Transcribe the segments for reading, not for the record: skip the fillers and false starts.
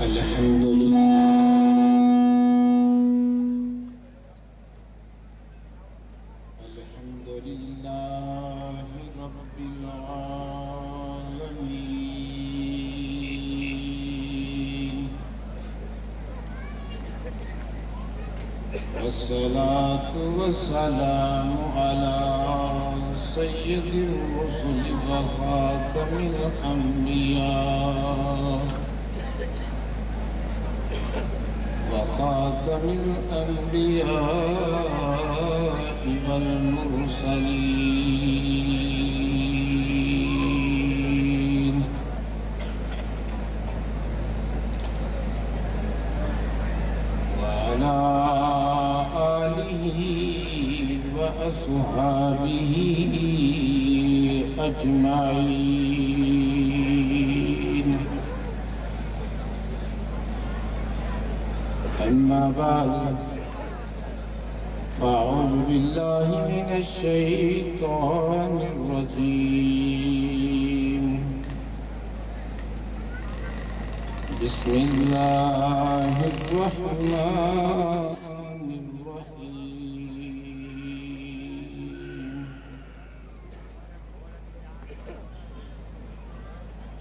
الحمد لله رب العالمين، والصلاة والسلام على سيد الرسل وخاتم الأنبياء والمرسلين، وعلى آله وأصحابه أجمعين. أما بعد، فأعوذ بالله من الشيطان الرجيم. بسم الله الرحمن الرحيم.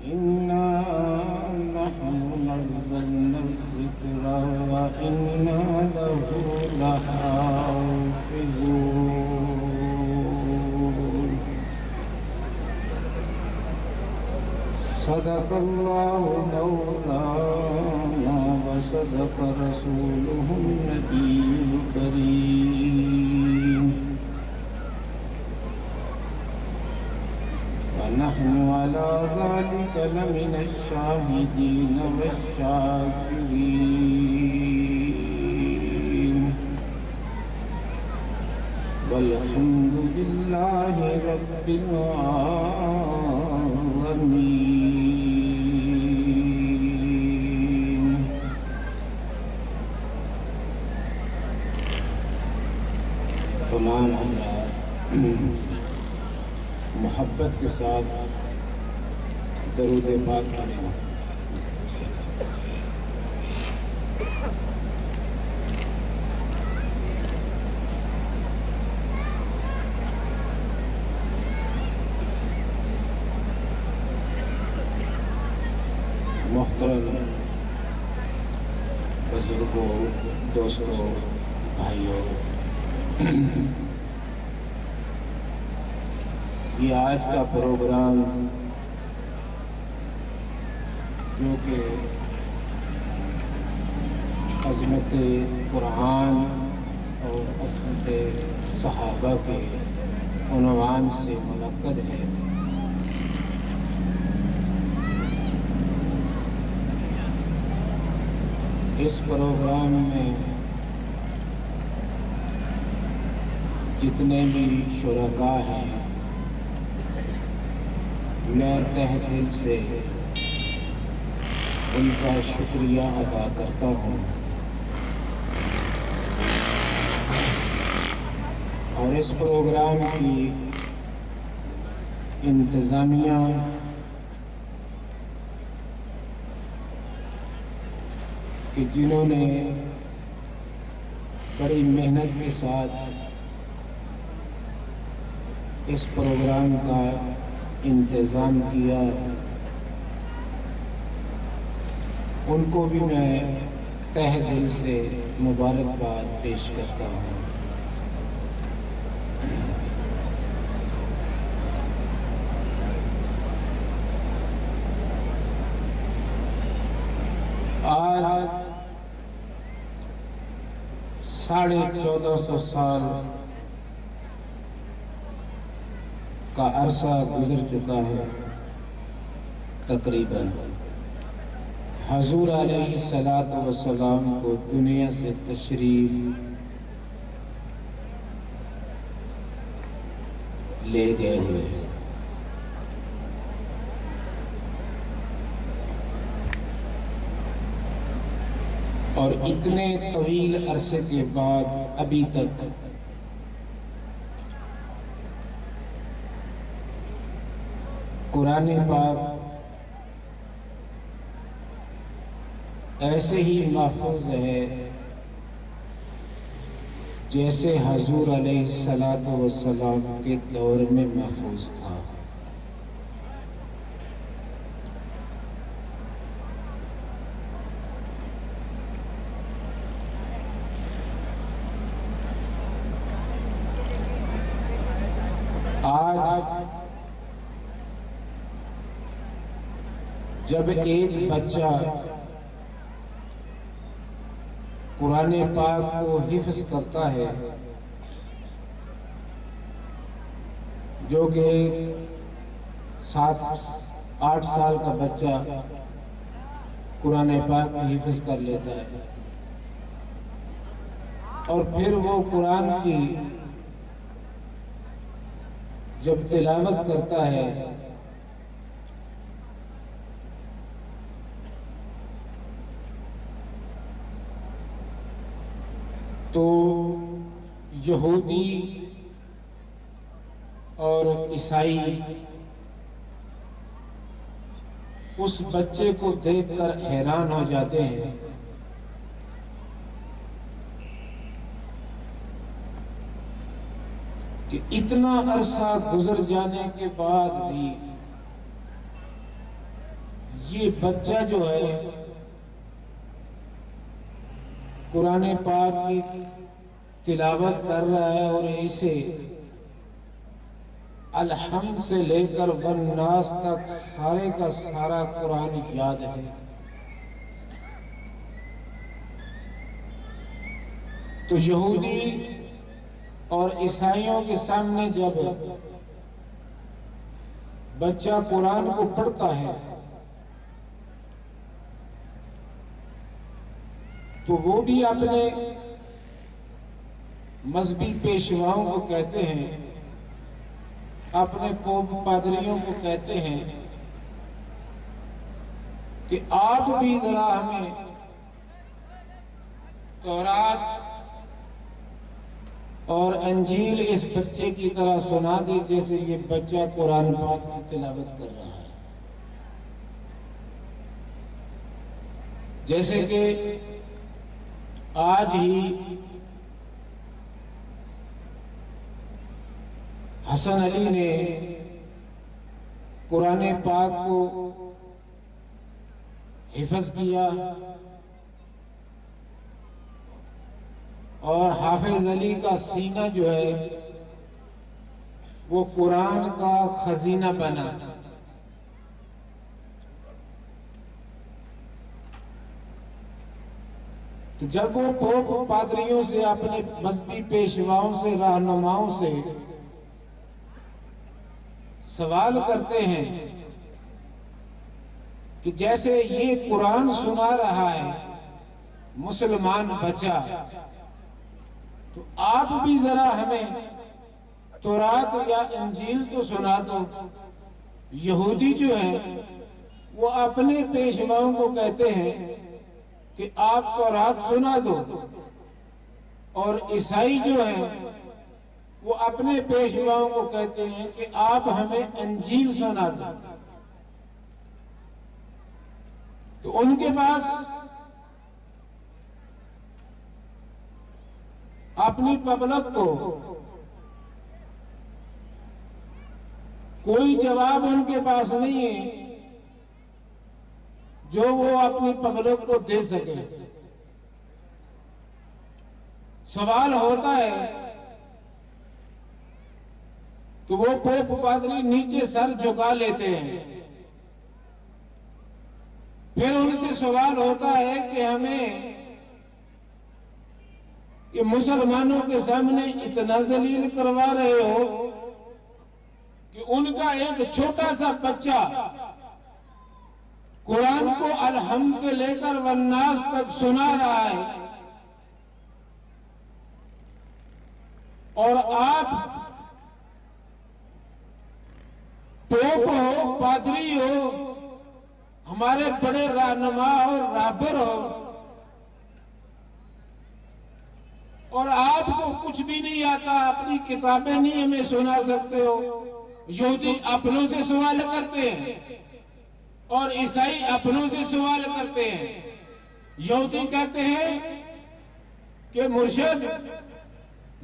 إنا نحن نزلنا الذكر وإنا له لحافظون. صدق الله مولانا وصدق رسوله النبي الكريم، ونحن على ذلك لمن الشاهدين والشاكرين، والحمد لله رب العالمين. تمام حضرات محبت کے ساتھ درود پاک پڑھیں۔ محترم بزرگوں، دوستوں، بھائیوں، یہ آج کا پروگرام جو کہ عظمت قرآن اور عظمت صحابہ کے عنوان سے منعقد ہے، اس پروگرام میں جتنے بھی شرکاء ہیں میں تہ دل سے ان کا شکریہ ادا کرتا ہوں، اور اس پروگرام کی انتظامیہ کہ جنہوں نے بڑی محنت کے ساتھ اس پروگرام کا انتظام کیا، ان کو بھی میں تہ دل سے مبارکباد پیش کرتا ہوں۔ آج 1450 سال کا عرصہ گزر چکا ہے تقریباً حضور علیہ الصلاۃ والسلام کو دنیا سے تشریف لے گئے ہوئے، اور اتنے طویل عرصے کے بعد ابھی تک قرآن پاک ایسے ہی محفوظ ہے جیسے حضور علیہ السلام کے دور میں محفوظ تھا۔ آج جب ایک بچہ قرآن پاک کو حفظ کرتا ہے، جو کہ 7-8 سال کا بچہ قرآن پاک کو حفظ کر لیتا ہے اور پھر وہ قرآن کی جب تلاوت کرتا ہے تو یہودی اور عیسائی اس بچے کو دیکھ کر حیران ہو جاتے ہیں کہ اتنا عرصہ گزر جانے کے بعد بھی یہ بچہ جو ہے قرآن پاک کی تلاوت کر رہا ہے اور اسے الحمد سے لے کر والناس تک سارے کا سارا قرآن یاد ہے۔ تو یہودی اور عیسائیوں کے سامنے جب بچہ قرآن کو پڑھتا ہے تو وہ بھی اپنے مذہبی پیشواؤں کو کہتے ہیں، اپنے پوپ پادریوں کو کہتے ہیں کہ آپ بھی ذرا ہمیں تورات اور انجیل اس بچے کی طرح سنا دی جیسے یہ بچہ قرآن پاک کی تلاوت کر رہا ہے۔ جیسے کہ آج ہی حسن علی نے قرآن پاک کو حفظ کیا اور حافظ علی کا سینہ جو ہے وہ قرآن کا خزینہ بنا۔ تو جب وہ پوپ پادریوں سے، اپنے مذہبی پیشواؤں سے، رہنماؤں سے سوال کرتے ہیں کہ جیسے یہ قرآن سنا رہا ہے مسلمان بچہ، تو آپ بھی ذرا ہمیں تورات یا انجیل تو سنا دو۔ یہودی جو ہیں وہ اپنے پیشواؤں کو کہتے ہیں کہ آپ تورات سنا دو، اور عیسائی جو ہیں وہ اپنے پیشواؤں کو کہتے ہیں کہ آپ ہمیں انجیل سنا دو۔ تو ان کے پاس اپنی پبلک کو کوئی جواب ان کے پاس نہیں ہے جو وہ اپنی پبلک کو دے سکے۔ سوال ہوتا ہے تو وہ پوپ پادری نیچے سر جھکا لیتے ہیں۔ پھر ان سے سوال ہوتا ہے کہ ہمیں یہ مسلمانوں کے سامنے اتنا ذلیل کروا رہے ہو کہ ان کا ایک چھوٹا سا بچہ قرآن کو الحمد سے لے کر والناس تک سنا رہا ہے، اور آپ پوپ ہو، پادری ہو، ہمارے بڑے رہنما اور رہبر ہو، اور آپ کو کچھ بھی نہیں آتا، اپنی کتابیں نہیں ہمیں سنا سکتے ہو، یہودی اپنوں سے سوال کرتے ہیں اور عیسائی اپنوں سے سوال کرتے ہیں۔ یہودی کہتے ہیں کہ مرشد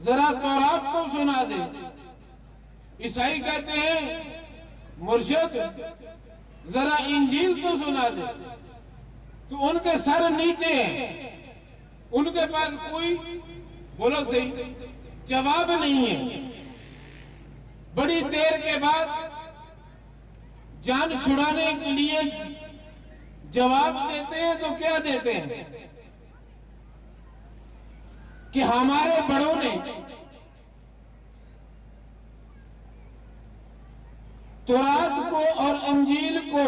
ذرا تورات تو سنا دے، عیسائی کہتے ہیں مرشد ذرا انجیل تو سنا دے۔ تو ان کے سر نیچے ہیں، ان کے پاس کوئی بولو صحیح جواب نہیں ہے۔ بڑی دیر کے بعد جان چھڑانے کے لیے جواب دیتے ہیں تو کیا دیتے ہیں کہ ہمارے بڑوں نے تورات کو اور انجیل کو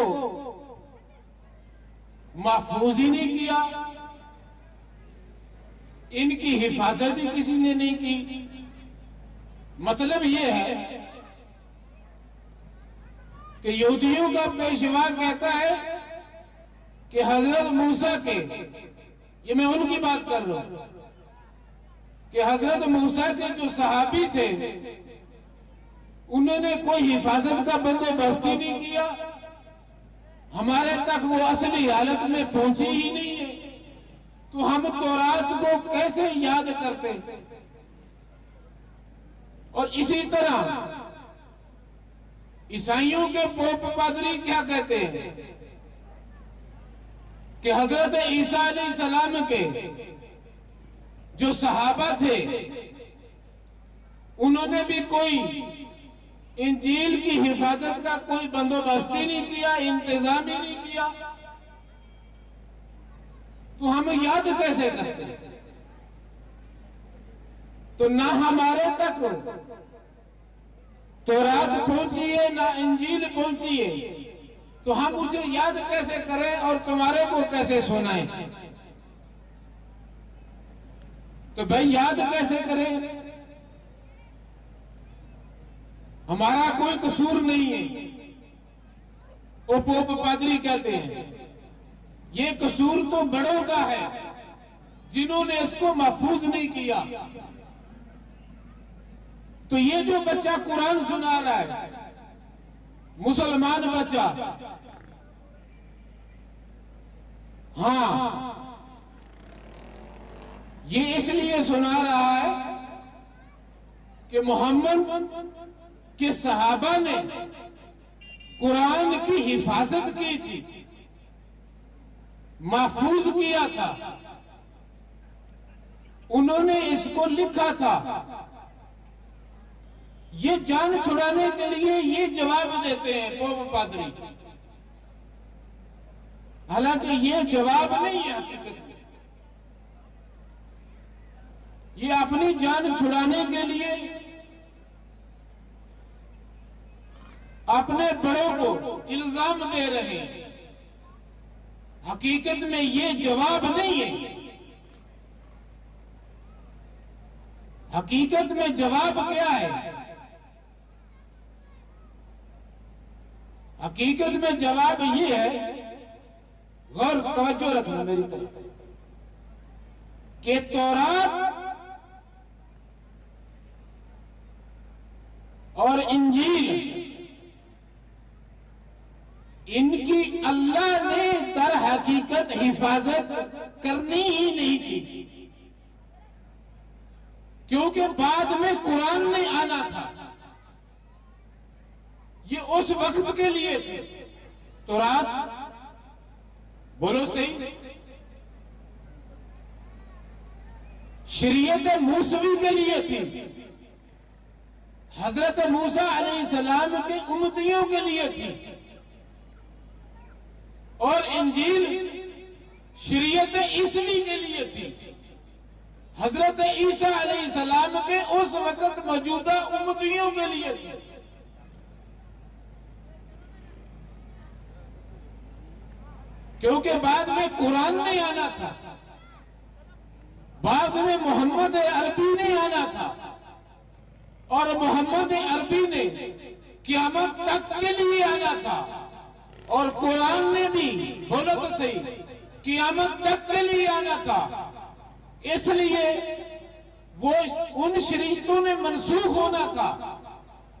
محفوظ ہی نہیں کیا، ان کی حفاظت ہی کسی نے نہیں کی۔ مطلب یہ ہے کہ یہودیوں کا پیشوا کہتا ہے کہ حضرت موسیٰ کے، یہ میں ان کی بات کر رہا ہوں، کہ حضرت موسیٰ کے جو صحابی تھے انہوں نے کوئی حفاظت کا بندوبست ہی نہیں کیا، ہمارے تک وہ اصلی حالت میں پہنچی ہی نہیں ہے، تو ہم تورات کو کیسے یاد کرتے؟ اور اسی طرح عیسائیوں کے پوپ پادری کیا کہتے ہیں کہ حضرت عیسیٰ علیہ السلام کے جو صحابہ تھے انہوں نے بھی کوئی انجیل کی حفاظت کا کوئی بندوبست ہی نہیں کیا، انتظام ہی نہیں کیا، تو ہم یاد کیسے کرتے ہیں؟ تو نہ ہمارے تک تورات پہنچی ہے نہ انجیل پہنچی ہے، تو ہم اسے یاد کیسے کریں اور تمہارے کو کیسے سنائیں؟ تو بھائی یاد کیسے کریں؟ ہمارا کوئی قصور نہیں ہے، وہ پوپ پادری کہتے ہیں یہ قصور تو بڑوں کا ہے جنہوں نے اس کو محفوظ نہیں کیا۔ تو یہ جو بچہ قرآن سنا رہا ہے، مسلمان بچہ، ہاں یہ اس لیے سنا رہا ہے کہ محمد کے صحابہ نے قرآن کی حفاظت کی تھی، محفوظ کیا تھا، انہوں نے اس کو لکھا تھا۔ یہ جان چھڑانے کے لیے یہ جواب دیتے ہیں پوپ پادری، حالانکہ یہ جواب نہیں ہے حقیقت میں، یہ اپنی جان چھڑانے کے لیے اپنے بڑوں کو الزام دے رہے ہیں، حقیقت میں یہ جواب نہیں ہے۔ حقیقت میں جواب کیا ہے؟ حقیقت میں جواب یہ ہے، غور توجہ رکھنا میری طرف، کہ تورات اور انجیل ان کی اللہ نے در حقیقت حفاظت کرنی ہی نہیں تھی، کیونکہ بعد میں قرآن نے آنا تھا، یہ اس وقت کے لیے تھے۔ تورات بولو صحیح، شریعت موسوی کے لیے تھی، حضرت موسیٰ علیہ السلام کے امتیوں کے لیے تھی، اور انجیل شریعت عیسوی کے لیے تھی، حضرت عیسیٰ علیہ السلام کے اس وقت موجودہ امتیوں کے لیے تھی۔ کیونکہ بعد میں قرآن نے آنا تھا، بعد میں محمد عربی نے آنا تھا، اور محمد عربی نے قیامت تک کے لیے آنا تھا، اور قرآن نے بھی بولو تو صحیح قیامت تک کے لیے آنا تھا۔ اس لیے وہ ان شریعتوں نے منسوخ ہونا تھا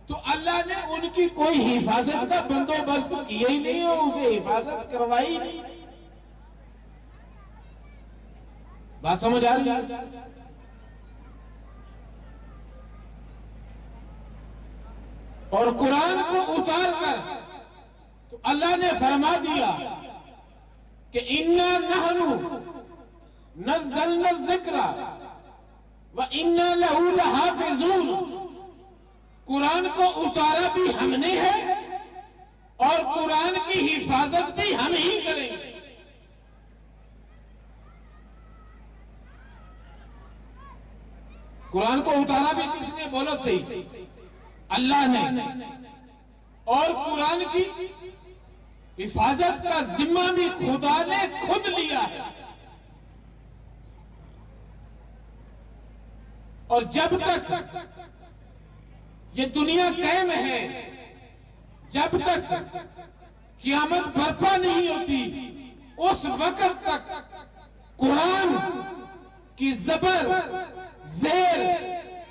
تو اللہ نے ان کی کوئی حفاظت کا بندوبست کیا ہی نہیں اور اسے حفاظت کروائی نہیں. بات سمجھ آ رہی ہے؟ اور قرآن کو اتار کر تو اللہ نے فرما دیا کہ اِنَّا نَحْنُ نَزَّلْنَا الذِّكْرَ وَإِنَّا لَهُ لَحَافِظُونَ. قرآن کو اتارا بھی ہم نے ہے اور قرآن کی حفاظت بھی ہم ہی کریں گے. قرآن کو اتارا بھی کس نے؟ بولو صحیح. اللہ نے. اور قرآن کی حفاظت کا ذمہ بھی خدا نے خود لیا ہے. اور جب تک یہ دنیا قائم ہے، جب تک قیامت برپا نہیں ہوتی، اس وقت تک قرآن کی زبر، زیر،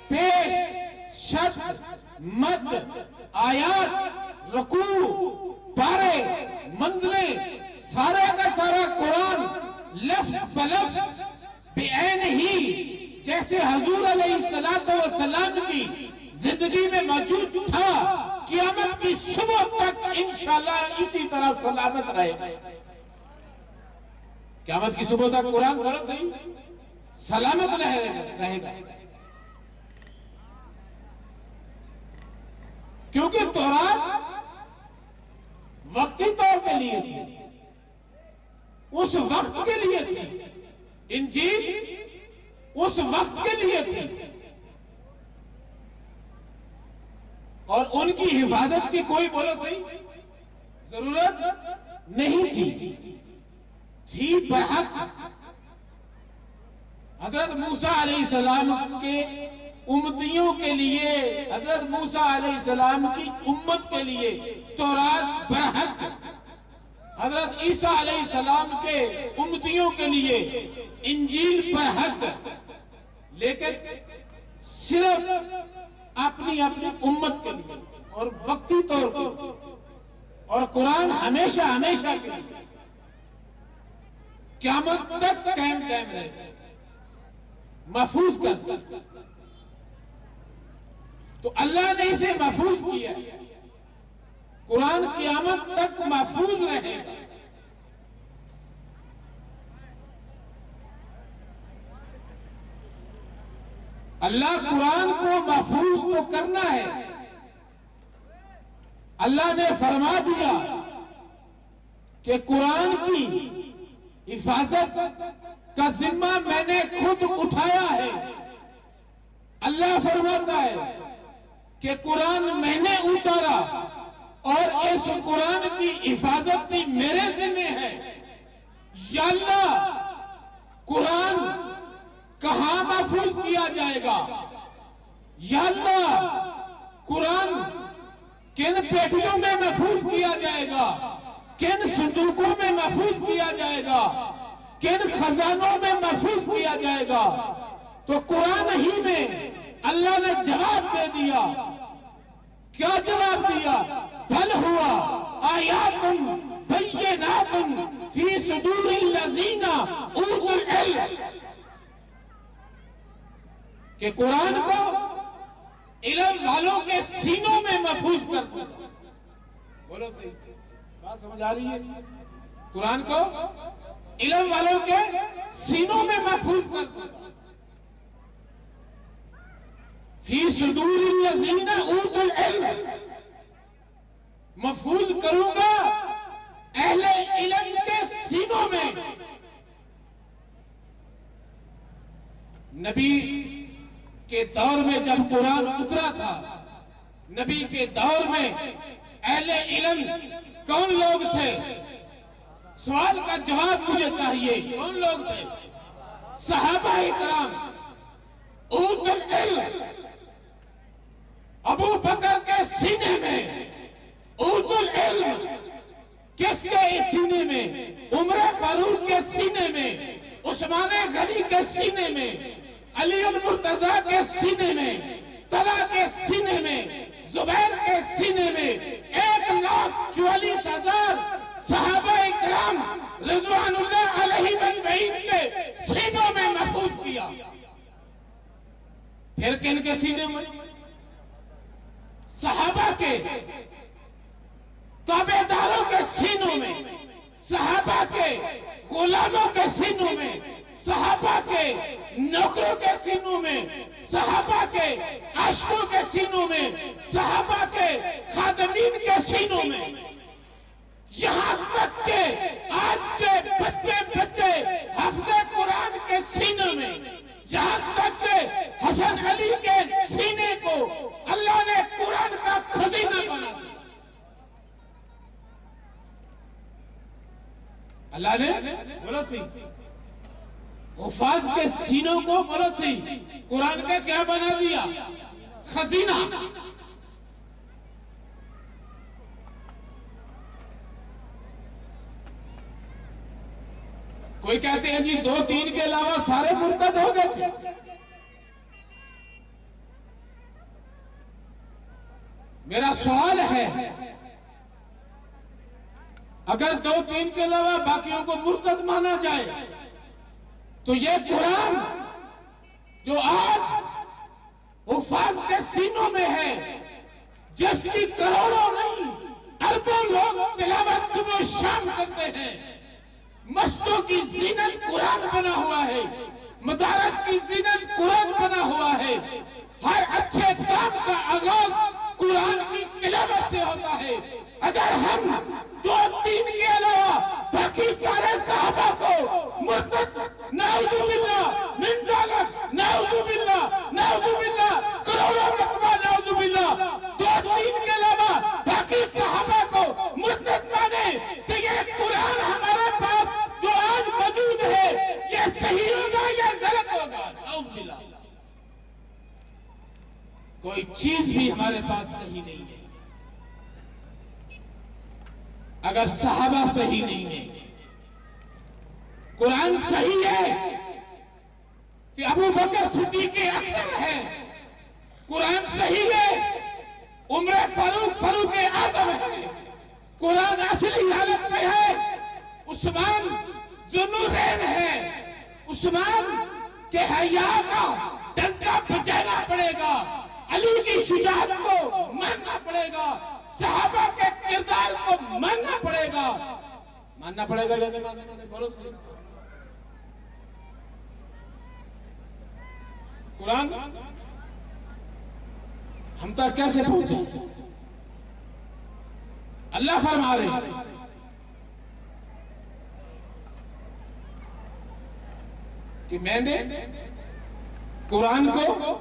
پیش، شد، مد، آیات، رکوع، پارے، منزلیں، سارا کا سارا قرآن لفظ بلفظ بعین ہی جیسے حضور علیہ السلام کی زندگی میں موجود تھا، قیامت کی صبح تک انشاءاللہ اسی طرح سلامت رہے گا. قیامت کی صبح تک قرآن غلط نہیں سلامت رہے گا. کیونکہ تورات وقتی طور کے لیے تھی، اس وقت کے لیے تھی. انجیل اس وقت کے لیے تھی اور ان کی حفاظت کی کوئی بولو صحیح ضرورت نہیں تھی برحق. حضرت موسیٰ علیہ السلام کے امتیوں کے لیے، حضرت موسیٰ علیہ السلام کی امت کے لیے تورات برحق. حضرت عیسیٰ علیہ السلام کے امتیوں کے لیے انجیل برحق. لیکن صرف اپنی امت کے لیے اور وقتی طور پر. اور قرآن ہمیشہ ہمیشہ کے لیے قیامت تک قائم رہے، محفوظ کر. تو اللہ نے اسے محفوظ کیا. قرآن قیامت تک محفوظ رہے گا. اللہ قرآن کو محفوظ تو کرنا ہے. اللہ نے فرما دیا کہ قرآن کی حفاظت کا ذمہ میں نے خود اٹھایا ہے. اللہ فرماتا ہے کہ قرآن میں نے اتارا اور اس قرآن کی حفاظت بھی میرے ذمہ ہے. یا اللہ، قرآن کہاں محفوظ کیا جائے گا؟ یا اللہ، قرآن کن پیٹیوں میں محفوظ کیا جائے گا؟ کن صندوقوں میں محفوظ کیا جائے گا؟ کن خزانوں میں محفوظ کیا جائے گا؟ تو قرآن ہی میں اللہ نے جواب دے دیا. کیا جواب دیا؟ بل ہوا آیات بینات فی صدور الذین اوتوا العلم. کہ قرآن کو علم والوں کے سینوں میں محفوظ کر دیا. بولو صحیح بات سمجھ آ رہی ہے؟ قرآن کو علم والوں کے سینوں میں محفوظ کر دیا. فی صدور الذین اوتوا العلم. محفوظ کروں گا اہل علم کے سینوں میں. نبی کے دور میں جب قرآن اترا تھا، نبی کے دور میں اہل علم کون لوگ تھے؟ سوال کا جواب مجھے چاہیے. کون لوگ تھے؟ صحابہ کرام. اوتوا العلم. ابو بکر کے سینے میں اوتوا العلم. کس کے سینے میں؟ عمر فاروق کے سینے میں، عثمان غنی کے سینے میں، علی المرتضیٰ کے سینے میں، طلحہ کے سینے میں، زبیر کے سینے میں 1,44,000 صحابہ اکرام رضوان اللہ علیہ مجمعین کے سینوں میں محفوظ کیا. پھر کن کے سینے میں؟ صحابہ کے تابعداروں کے سینوں میں، صحابہ کے غلاموں کے سینوں میں، صحابہ کے نوکروں کے سینوں میں، صحابہ کے عاشقوں کے سینوں میں، صحابہ کے خادمین کے سینوں میں، یہاں تک کہ آج کے بچے حفظ قرآن کے سینوں میں، یہاں تک کہ حسن علی کے سینے کو اللہ نے قرآن کا خزینہ بنا دیا. اللہ نے بولو سی حفاظ کے سینوں کو بولو سی قرآن کا کیا بنا دیا؟ خزینہ. کوئی کہتے ہیں جی 2-3 کے علاوہ سارے مرتد ہو گئے تھے. میرا سوال ہے اگر 2-3 کے علاوہ باقیوں کو مرتد مانا جائے تو یہ قرآن جو آج حفاظ کے سینوں میں ہے، جس کی کروڑوں نہیں اربوں لوگ تلاوت صبح و شام کرتے ہیں، مسجدوں کی زینت قرآن بنا ہوا ہے، مدارس کی زینت قرآن بنا ہوا ہے، ہر اچھے کام کا آغاز قرآن کی تلاوت سے ہوتا ہے. اگر ہم 2-3 کے علاوہ باقی سارے صحابہ کو مرتد، نعوذ باللہ من ذالک، نعوذ باللہ، نعوذ باللہ، کروڑوں مرتبہ نعوذ باللہ، 2-3 کے علاوہ باقی صحابہ کو مرتد مانے تو یہ قرآن ہمارے پاس جو آج موجود ہے یہ صحیح ہوگا یا غلط ہوگا؟ نعوذ باللہ. کوئی چیز بھی ہمارے پاس صحیح نہیں ہے. اگر صحابہ صحیح نہیں ہے، قرآن صحیح ہے کہ ابو بکر صدیق اکبر ہے، قرآن صحیح ہے عمر فاروق اعظم ہے، قرآن اصلی حالت میں ہے عثمان ذوالنورین ہے، عثمان کے حیا کا ڈنکا بجانا پڑے گا، علی کی شجاعت کو ماننا پڑے گا، صحابہ کے کردار کو ماننا پڑے گا. ماننا پڑے گا یا نہیں ماننا پڑے گا؟ بولو صحیح. قرآن ہم تک کیسے پہنچے؟ اللہ فرما رہے ہیں کہ میں نے قرآن کو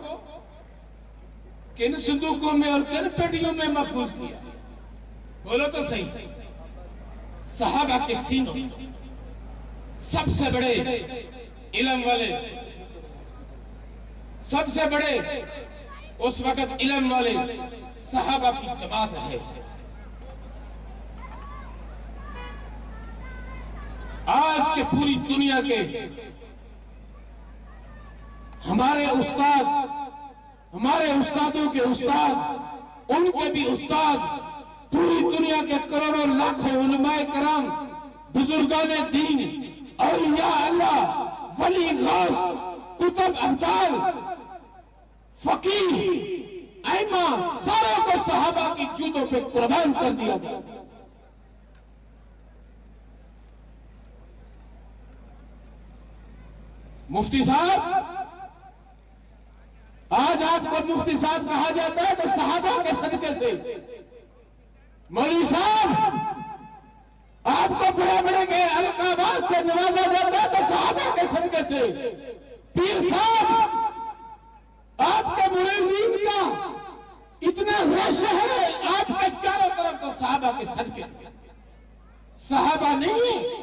کن صندوقوں میں اور کن پیٹیوں میں محفوظ کیا؟ بولو تو صحیح. صحابہ کے سینوں سب سے بڑے علم والے، سب سے بڑے اس وقت علم والے صحابہ کی جماعت ہے. آج کے پوری دنیا کے ہمارے استاد، ہمارے استادوں کے استاد، ان کے بھی استاد، پوری دنیا کے کروڑوں لاکھوں علماء کرام، بزرگان دین، اولیاء اللہ، ولی غوث، کتب ابدال، فقیہ، ائمہ، ساروں کو صحابہ کی جوتوں پہ قربان کر دیا گیا. مفتی صاحب، آج آپ کو مفتی صاحب کہا جاتا ہے تو صحابہ کے صدقے سے. مولوی صاحب، آپ کو بڑے بڑے کے القابات سے نوازا جاتا ہے تو صحابہ کے صدقے سے. پیر صاحب، آپ کے مریدین کا اتنا رش ہے آپ کے چاروں طرف تو صحابہ کے صدقے سے. صحابہ نہیں ہے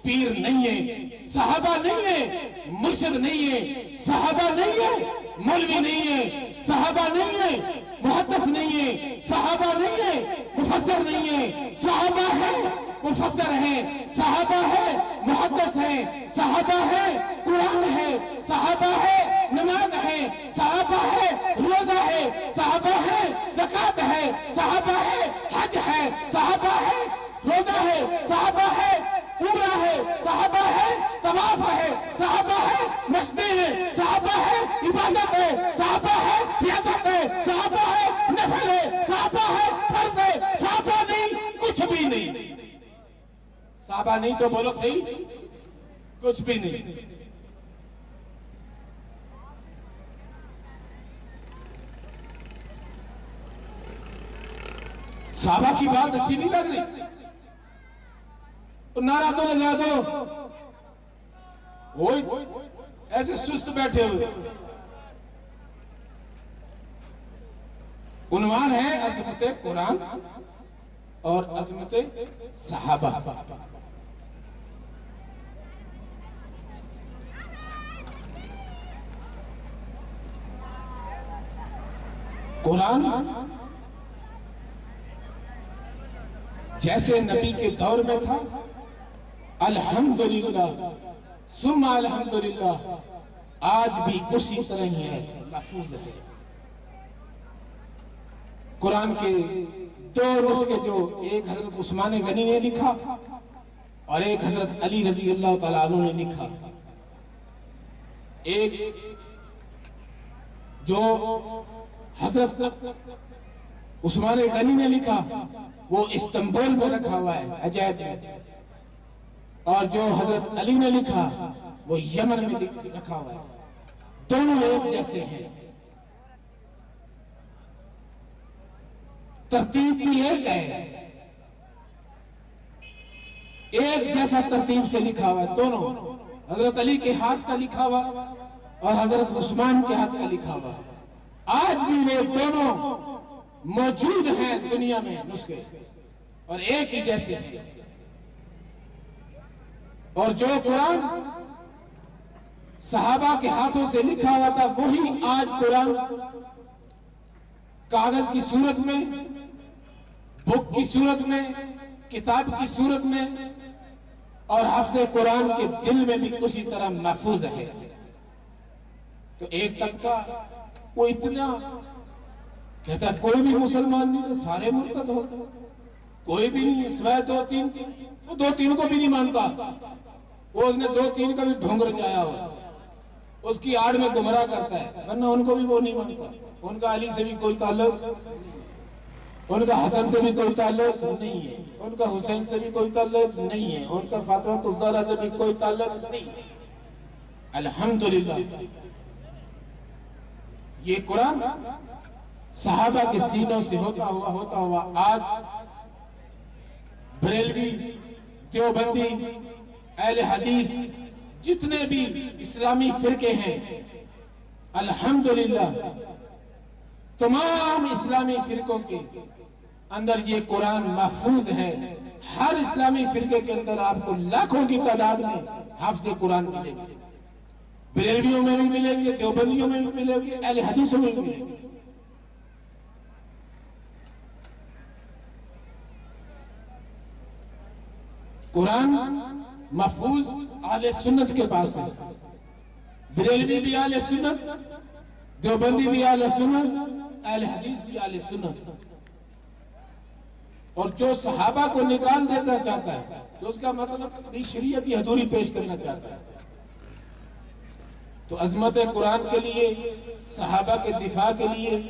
پیر نہیں ہے، صحابہ نہیں ہے مرشد نہیں ہے، صحابہ نہیں ہے مولوی نہیں ہے، صحابہ نہیں ہے محدث نہیں ہے، صحابہ نہیں ہے مفسر نہیں ہے، صحابہ ہے مفسر ہے، صحابہ ہے محدث ہیں، صحابہ ہے قرآن ہے، صحابہ ہے نماز ہے، صحابہ ہے روزہ ہے، صحابہ ہے زکوٰۃ ہے، صحابہ ہے حج ہے، صحابہ ہے روزہ ہے، صحابہ ہے عمرہ ہے، صحابہ ہے طواف ہے، صحابہ ہے مسجد ہے، صحابہ ہے عبادت ہے، صحابہ ہے ریاست ہے، صحابہ ہے نفل ہے، صحابہ ہے فرض ہے، صحابہ نہیں کچھ بھی نہیں۔ صحابہ نہیں تو بولو صحیح، کچھ بھی نہیں۔ صحابہ کی بات اچھی نہیں لگ رہی تو نعرہ تو لگا دو، وہی ایسے سست بیٹھے ہوئے۔ عنوان ہے عظمت قرآن اور عظمت صحابہ۔ قرآن جیسے نبی کے دور میں تھا، الحمدللہ ثم الحمدللہ آج بھی اسی طرح ہی ہے، محفوظ ہے۔ قرآن کے دو نسخے جو ایک حضرت عثمان غنی نے لکھا اور ایک حضرت علی رضی اللہ تعالیٰ عنہ نے لکھا، ایک جو حضرت عثمان غنی نے لکھا وہ استنبول میں رکھا ہوا ہے عجائب میں، اور جو حضرت علی نے لکھا وہ یمن میں رکھا ہوا ہے۔ دونوں ایک جیسے ہیں، ترتیب بھی ایک ہے، ایک جیسا ترتیب سے لکھا ہوا ہے دونوں، حضرت علی کے ہاتھ کا لکھا ہوا اور حضرت عثمان کے ہاتھ کا لکھا ہوا۔ آج بھی وہ دونوں موجود ہیں دنیا میں نسخے اور ایک ہی جیسے ہیں، اور جو قرآن صحابہ کے ہاتھوں سے لکھا ہوا تھا وہی آج قرآن کاغذ کی صورت میں، بک کی صورت میں، کتاب کی صورت میں اور حافظ قرآن کے دل میں بھی اسی طرح محفوظ ہے۔ تو ایک طبقہ وہ اتنا کہتا ہے کوئی بھی مسلمان نہیں تو سارے مرتد ہو، کوئی بھی نہیں سوائے دو تین، وہ دو تین کو بھی نہیں مانتا، وہ اس نے دو تین کا بھی ڈھونگ رچایا ہوا، اس کی آڑ میں گمراہ کرتا ہے، ورنہ ان کو بھی وہ نہیں مانتا۔ ان کا علی سے بھی کوئی تعلق، ان کا حسن سے بھی کوئی تعلق نہیں ہے، ان کا حسین سے بھی کوئی تعلق نہیں ہے، ان کا فاطمہ الزہرا سے بھی کوئی تعلق نہیں ہے۔ الحمدللہ یہ قرآن صحابہ کے سینوں سے ہوتا ہوا آج بریلوی، دیوبندی، اہل حدیث جتنے بھی اسلامی فرقے ہیں، الحمدللہ تمام اسلامی فرقوں کے اندر یہ قرآن محفوظ ہے۔ ہر اسلامی فرقے کے اندر آپ کو لاکھوں کی تعداد میں حافظ قرآن ملے گے، بریلویوں میں بھی ملیں گے، دیوبندیوں میں بھی ملیں گے، اہل حدیثوں میں بھی ملیں گے۔ قرآن محفوظ اہل سنت کے پاس ہے، بریلوی بھی اہل سنت، دیوبندی بھی اہل سنت، اہل حدیث بھی اہل سنت۔ اور جو صحابہ کو نکال دینا چاہتا ہے تو اس کا مطلب شریعت کی ادھوری پیش کرنا چاہتا ہے۔ تو عظمت قرآن کے لیے، صحابہ کے دفاع کے لیے،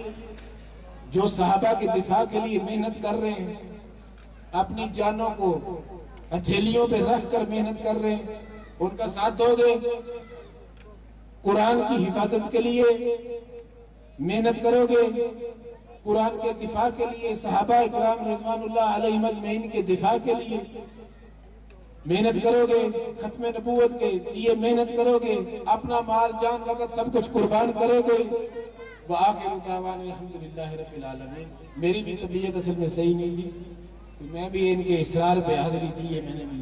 جو صحابہ کے دفاع کے لیے محنت کر رہے ہیں، اپنی جانوں کو ہتھیلیوں پہ رکھ کر محنت کر رہے ہیں، ان کا ساتھ دو گے، قرآن کی حفاظت کے لیے محنت کرو گے، قرآن کے دفاع کے لیے، صحابہ اکرام رضوان اللہ علیہ مجمعین کے دفاع کے لیے محنت کرو گے، ختم نبوت کے لیے محنت کرو گے، اپنا مال جان وقت سب کچھ قربان کرو گے۔ وآخر دعوانا الحمدللہ رب العالمین۔ میری بھی طبیعت اصل میں صحیح نہیں تھی، تو میں بھی ان کے اصرار پہ حاضری دی ہے، میں نے بھی